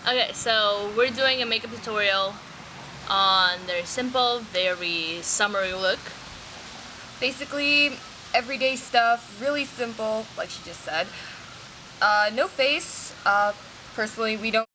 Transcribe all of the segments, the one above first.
Okay, so we're doing a makeup tutorial on their simple, very summery look. Basically, everyday stuff, really simple, like she just said. No face. Personally, we don't.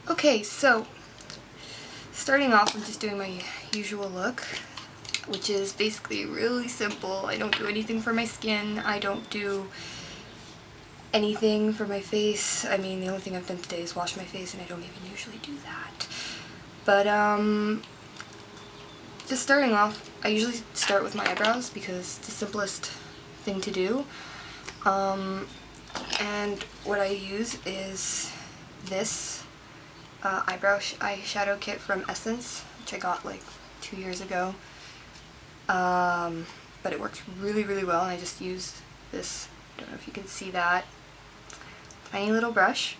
Okay, so starting off, I'm just doing my usual look, which is basically really simple. I don't do anything for my skin. I don't do anything for my face. I mean, the only thing I've done today is wash my face, and I don't even usually do that. But, just starting off, I usually start with my eyebrows because it's the simplest thing to do. And what I use is this eyeshadow kit from Essence, which I got like 2 years ago. But it works really, really well, and I just use this, I don't know if you can see that, tiny little brush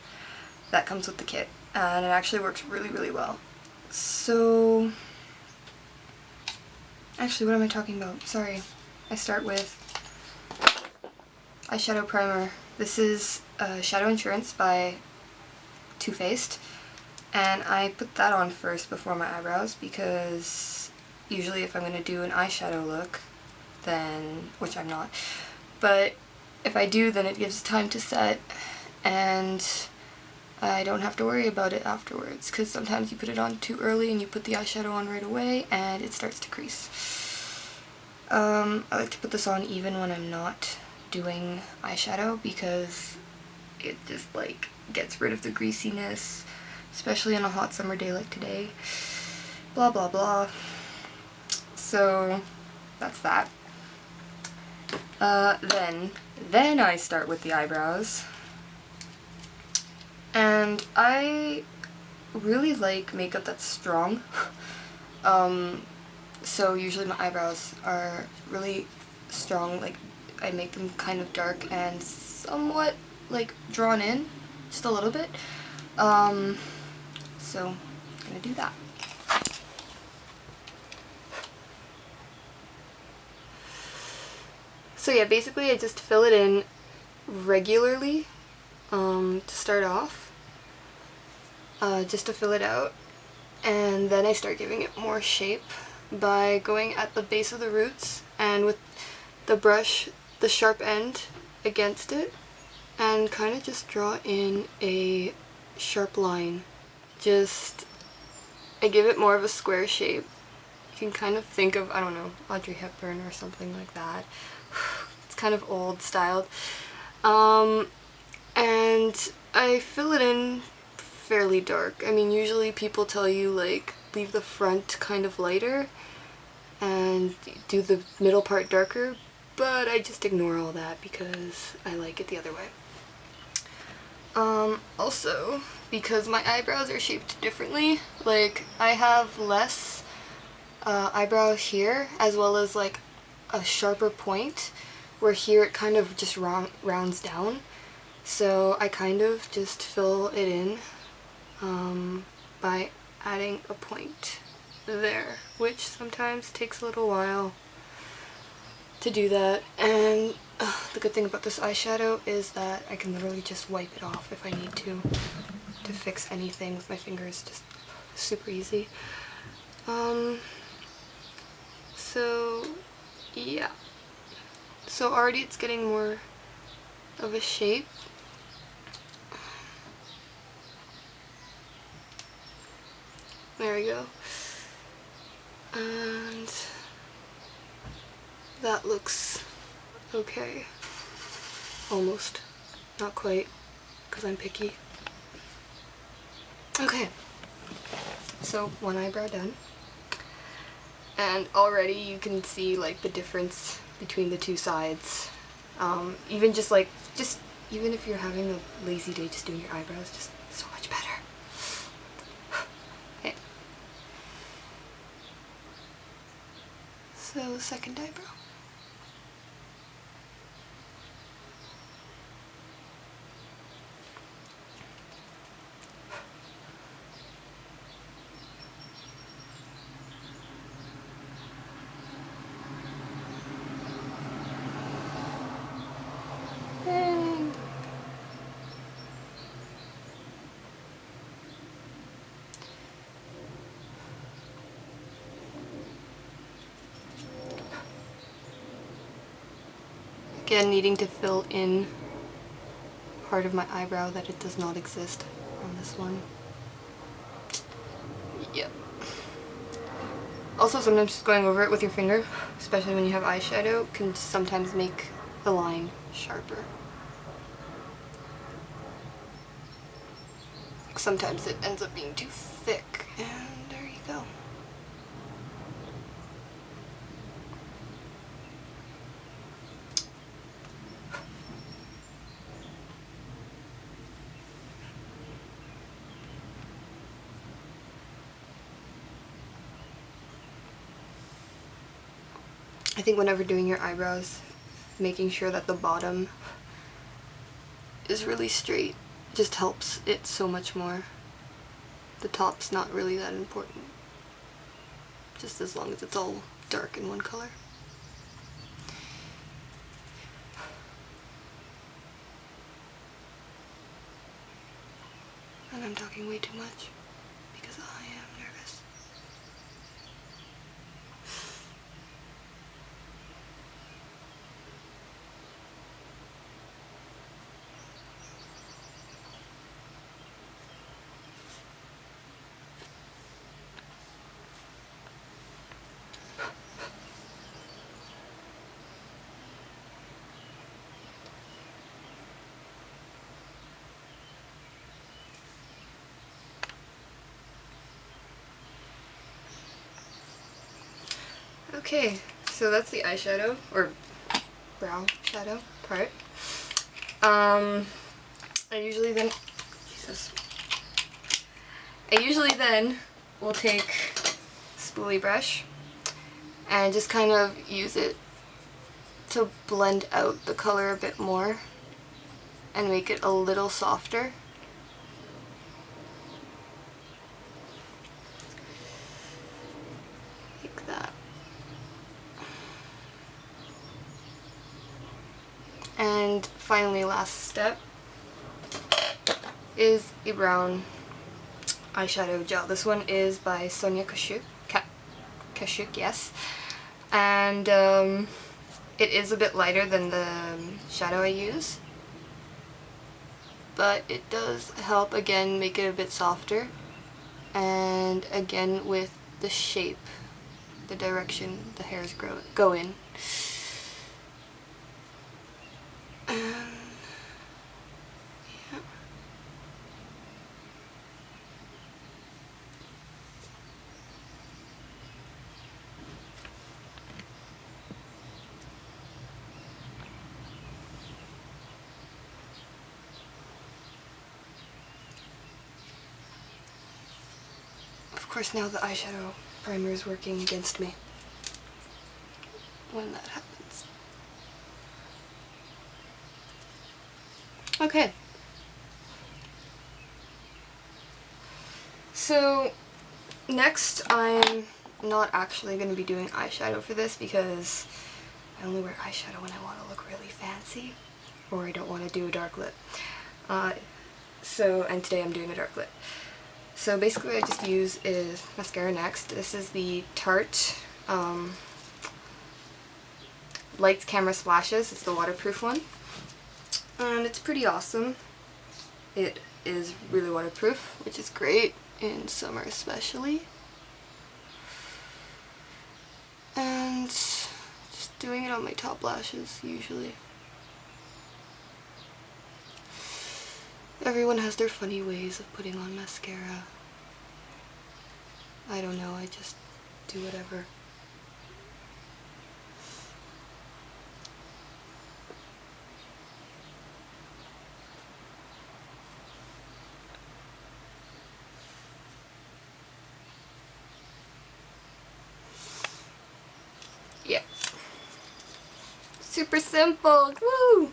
that comes with the kit, and it actually works really, really well. So, actually, what am I talking about? Sorry. I start with eyeshadow primer. This is Shadow Insurance by Too Faced, and I put that on first before my eyebrows because usually if I'm going to do an eyeshadow look, then, which I'm not, but if I do, then it gives time to set, and I don't have to worry about it afterwards, because sometimes you put it on too early and you put the eyeshadow on right away and it starts to crease. I like to put this on even when I'm not doing eyeshadow because it just like gets rid of the greasiness, especially on a hot summer day like today. Blah blah blah. So that's that. Then I start with the eyebrows. And I really like makeup that's strong. So usually my eyebrows are really strong, like I make them kind of dark and somewhat like drawn in, just a little bit. So I'm gonna do that. So yeah, basically I just fill it in regularly to start off, just to fill it out, and then I start giving it more shape by going at the base of the roots and with the brush, the sharp end against it, and kind of just draw in a sharp line. I give it more of a square shape. You can kind of think of, I don't know, Audrey Hepburn or something like that. It's kind of old styled. And I fill it in fairly dark. I mean, usually people tell you like leave the front kind of lighter and do the middle part darker, but I just ignore all that because I like it the other way. Also, because my eyebrows are shaped differently, like I have less eyebrow here as well as like a sharper point, where here it kind of just rounds down. So I kind of just fill it in by adding a point there, which sometimes takes a little while to do that. And the good thing about this eyeshadow is that I can literally just wipe it off if I need to fix anything with my fingers, just super easy. So yeah. So already it's getting more of a shape. There we go. And that looks okay. Almost. Not quite, because I'm picky. Okay. So one eyebrow done. And already you can see like the difference between the two sides. Even even if you're having a lazy day, just doing your eyebrows, just so much better. Okay. So second eyebrow. Again, needing to fill in part of my eyebrow that it does not exist on this one. Yep. Also, sometimes just going over it with your finger, especially when you have eyeshadow, can sometimes make the line sharper. Sometimes it ends up being too thick, and there you go. I think whenever doing your eyebrows, making sure that the bottom is really straight just helps it so much more. The top's not really that important, just as long as it's all dark in one color. And I'm talking way too much because I am nervous. Okay, so that's the eyeshadow, or brow shadow part. I usually then will take a spoolie brush and just kind of use it to blend out the color a bit more and make it a little softer. Like that. And finally, last step is a brown eyeshadow gel. This one is by Sonia Kashuk, yes. And it is a bit lighter than the shadow I use, but it does help, again, make it a bit softer, and again with the shape, the direction the hairs go in. Yeah. Of course, now the eyeshadow primer is working against me when that happens. Okay. So next, I'm not actually going to be doing eyeshadow for this because I only wear eyeshadow when I want to look really fancy or I don't want to do a dark lip. And today I'm doing a dark lip. So basically what I just use is mascara next. This is the Tarte Lights Camera Splashes. It's the waterproof one. And it's pretty awesome. It is really waterproof, which is great in summer especially. And just doing it on my top lashes usually. Everyone has their funny ways of putting on mascara. I don't know, I just do whatever. Yeah. Super simple. Woo!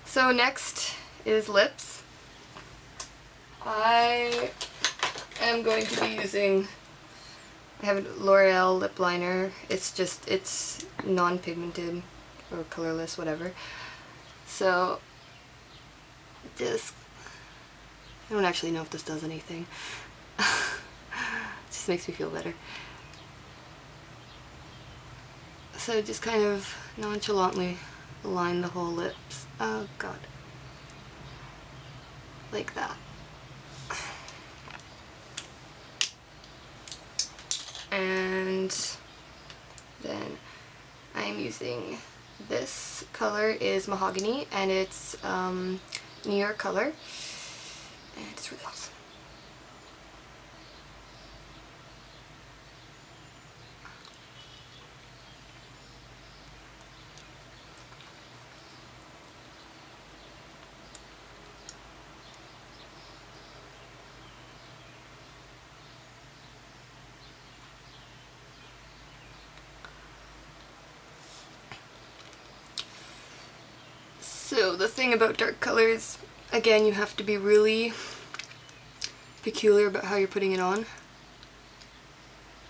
So next is lips. I am going to be using, I have a L'Oreal lip liner. It's non-pigmented or colorless, whatever. So just, I don't actually know if this does anything. It just makes me feel better. So just kind of nonchalantly line the whole lips. Oh god. Like that. And then I'm using this color is Mahogany, and it's New York color, and it's really awesome. So the thing about dark colors, again, you have to be really peculiar about how you're putting it on.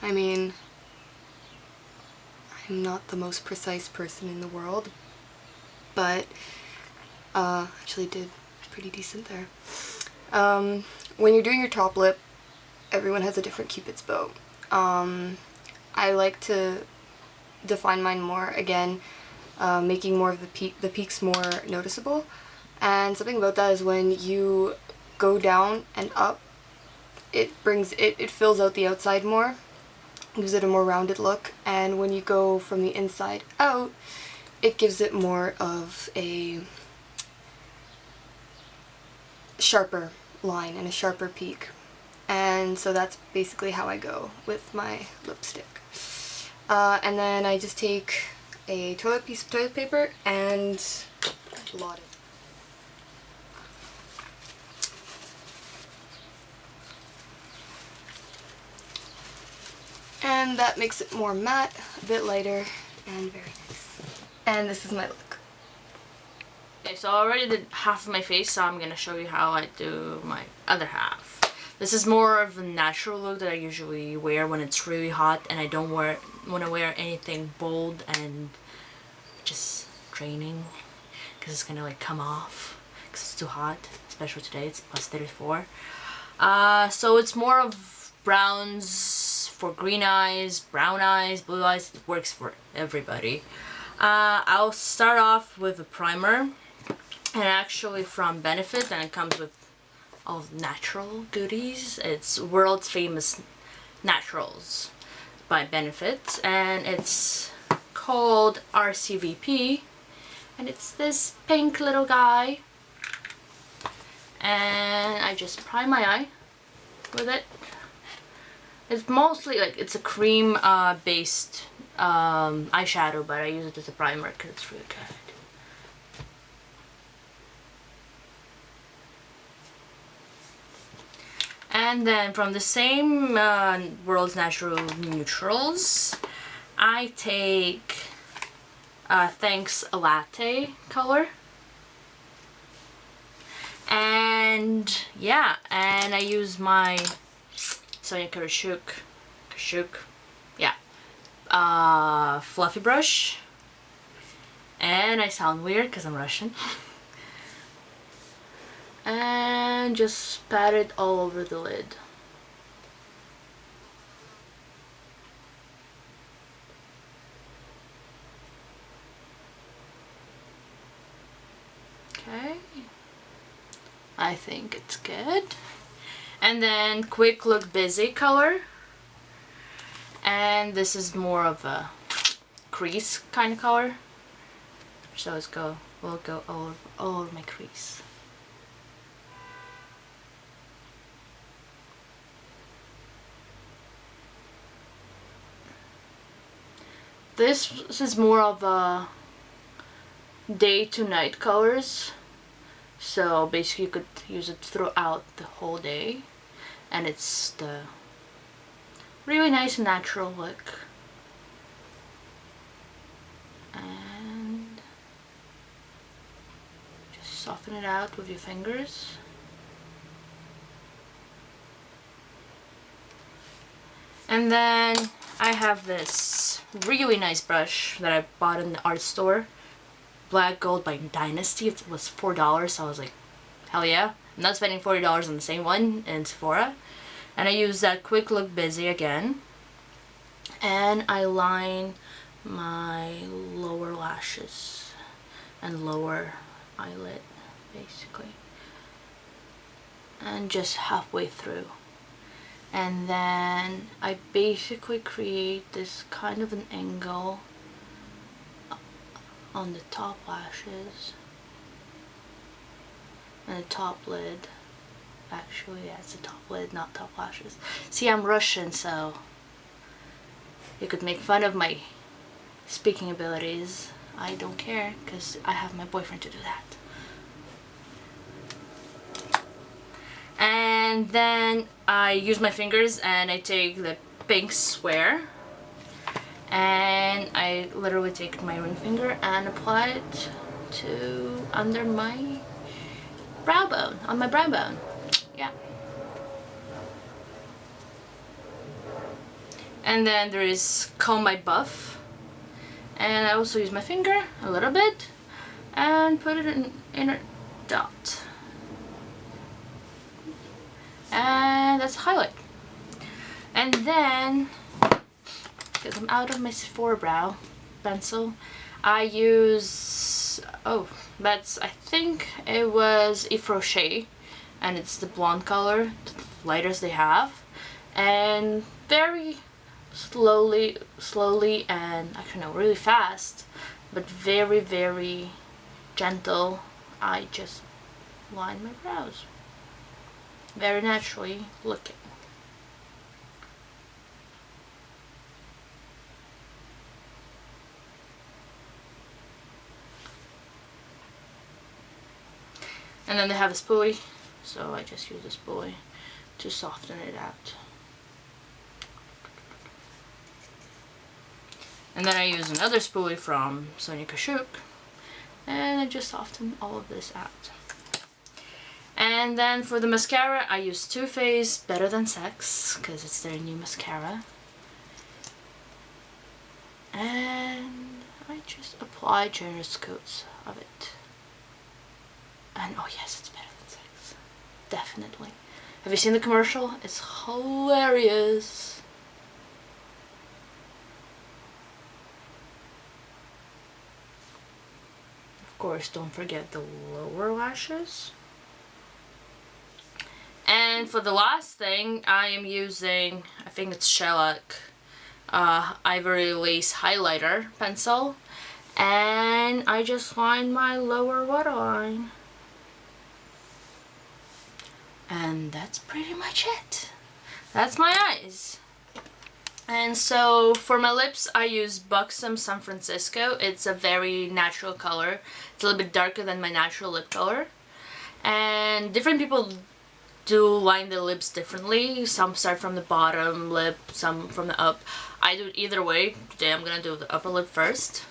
I mean, I'm not the most precise person in the world, but actually did pretty decent there. When you're doing your top lip, everyone has a different Cupid's bow. I like to define mine more, again, making more of the peaks more noticeable. And something about that is when you go down and up, it fills out the outside more, gives it a more rounded look. And when you go from the inside out, it gives it more of a sharper line and a sharper peak. And so that's basically how I go with my lipstick. And then I just take a piece of toilet paper and blot it. And that makes it more matte, a bit lighter, and very nice. And this is my look. Okay, so I already did half of my face, so I'm gonna show you how I do my other half. This is more of a natural look that I usually wear when it's really hot and I don't want to wear anything bold and just draining, because it's gonna like come off because it's too hot, especially today. It's +34. So it's more of browns for green eyes, brown eyes, blue eyes. It works for everybody. I'll start off with a primer, and actually from Benefit, and it comes with all natural goodies. It's World's Famous Naturals by Benefit, and it's called RCVP, and it's this pink little guy, and I just prime my eye with it. It's mostly like, it's a cream based eyeshadow, but I use it as a primer because it's really good. And then from the same World's Natural Neutrals, I take Thanks a Latte color. And yeah, and I use my Sonia Karasyuk, yeah, fluffy brush. And I sound weird because I'm Russian. And just pat it all over the lid. Okay, I think it's good. And then Quick Look Busy color, and this is more of a crease kind of color, so we'll go all over my crease. This is more of a day to night colors, so basically you could use it throughout the whole day, and it's the really nice natural look. And just soften it out with your fingers. And then I have this really nice brush that I bought in the art store, Black Gold by Dynasty. It was $4, so I was like, hell yeah, I'm not spending $40 on the same one in Sephora. And I use that Quick Look Busy again, and I line my lower lashes and lower eyelid, basically, and just halfway through. And then I basically create this kind of an angle on the top lashes and the top lid. Actually, yeah, it's the top lid, not top lashes. See, I'm Russian, so you could make fun of my speaking abilities. I don't care, because I have my boyfriend to do that. And then I use my fingers and I take the pink square and I literally take my ring finger and apply it to under my brow bone, on my brow bone. Yeah. And then there is Comb My Buff, and I also use my finger a little bit and put it in inner dot. And that's highlight. And then, because I'm out of my Sephora brow pencil, I use, oh, that's, I think it was Yves Rocher, and it's the blonde color, the lightest they have, and very slowly, and actually no, really fast, but very, very gentle, I just line my brows. Very naturally looking. And then they have a spoolie, so I just use the spoolie to soften it out. And then I use another spoolie from Sonia Kashuk, and I just soften all of this out. And then for the mascara, I use Too Faced Better Than Sex, because it's their new mascara. And I just apply generous coats of it. And oh yes, it's Better Than Sex. Definitely. Have you seen the commercial? It's hilarious. Of course, don't forget the lower lashes. And for the last thing, I am using, I think it's Shellac Ivory Lace Highlighter Pencil. And I just line my lower waterline. And that's pretty much it. That's my eyes. And so for my lips, I use Buxom San Francisco. It's a very natural color. It's a little bit darker than my natural lip color. And different people do line their lips differently. Some start from the bottom lip, some from the up. I do it either way. Today I'm gonna do the upper lip first.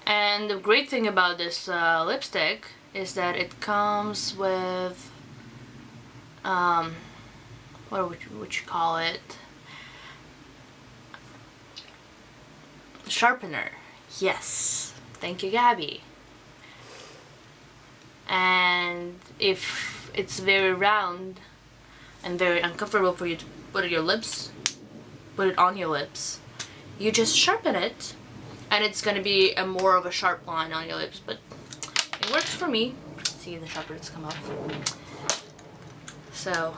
And the great thing about this lipstick is that it comes with what would you call it? Sharpener. Yes. Thank you, Gabby. And if it's very round and very uncomfortable for you to put it on your lips, you just sharpen it and it's gonna be a more of a sharp line on your lips, but it works for me. See, the sharpeners come off. So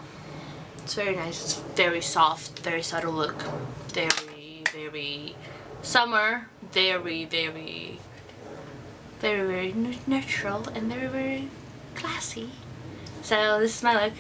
it's very nice. It's very soft, very subtle look. Very, very summer. Very, very, very, very natural and very, very classy. So this is my look.